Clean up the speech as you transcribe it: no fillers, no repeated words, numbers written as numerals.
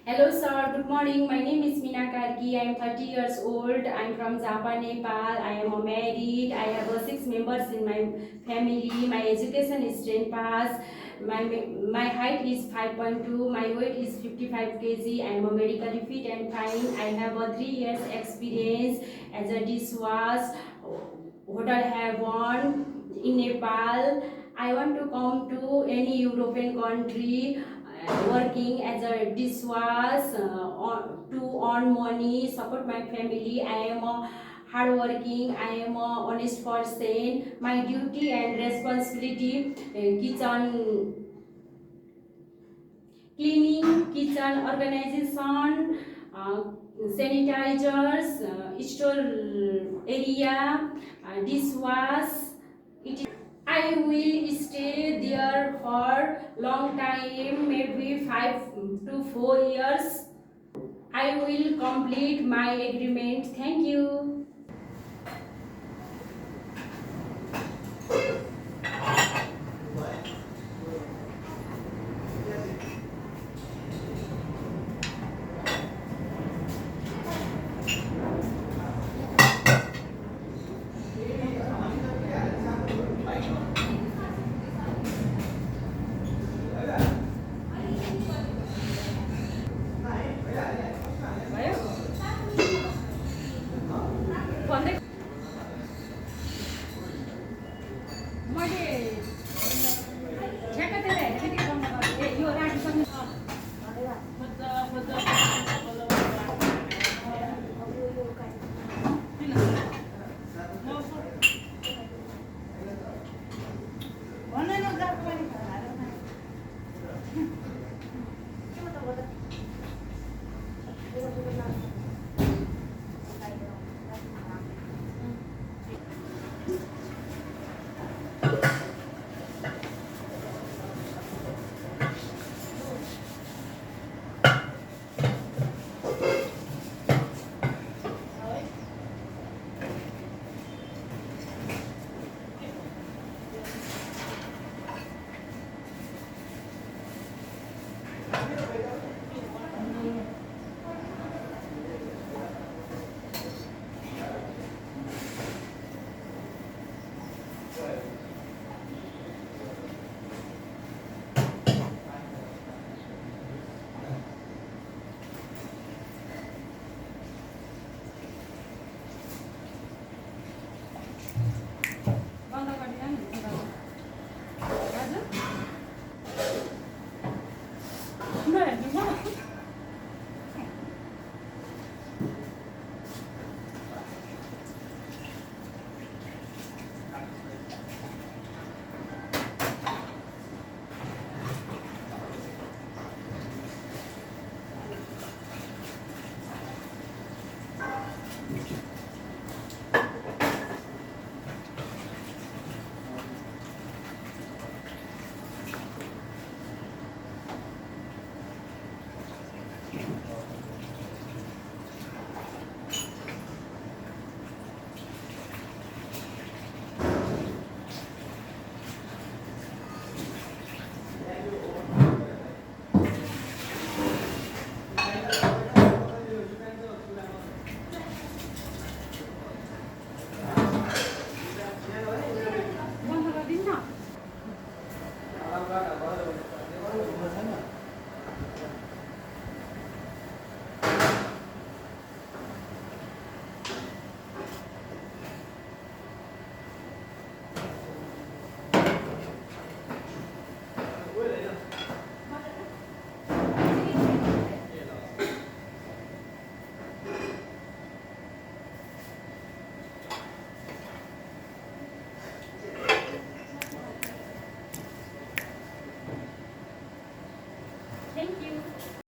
Hello sir, good morning. My name is Mina Karki. I am 30 years old. I am from Java, Nepal. I am married. I have 6 members in my family. My education is 10 pass. My height is 5.2. My weight is 55 kg. I am medically fit and fine. I have 3 years experience as a dishwasher, hotel heaven in Nepal. I want to come to any European country working as a dishwasher to earn money, support my family. I am a hardworking, I am a honest person. My duty and responsibility: kitchen cleaning, kitchen organization, sanitizers, store area, dishwash. I will stay there for long time, maybe 5 to 4 years. I will complete my agreement. Thank you.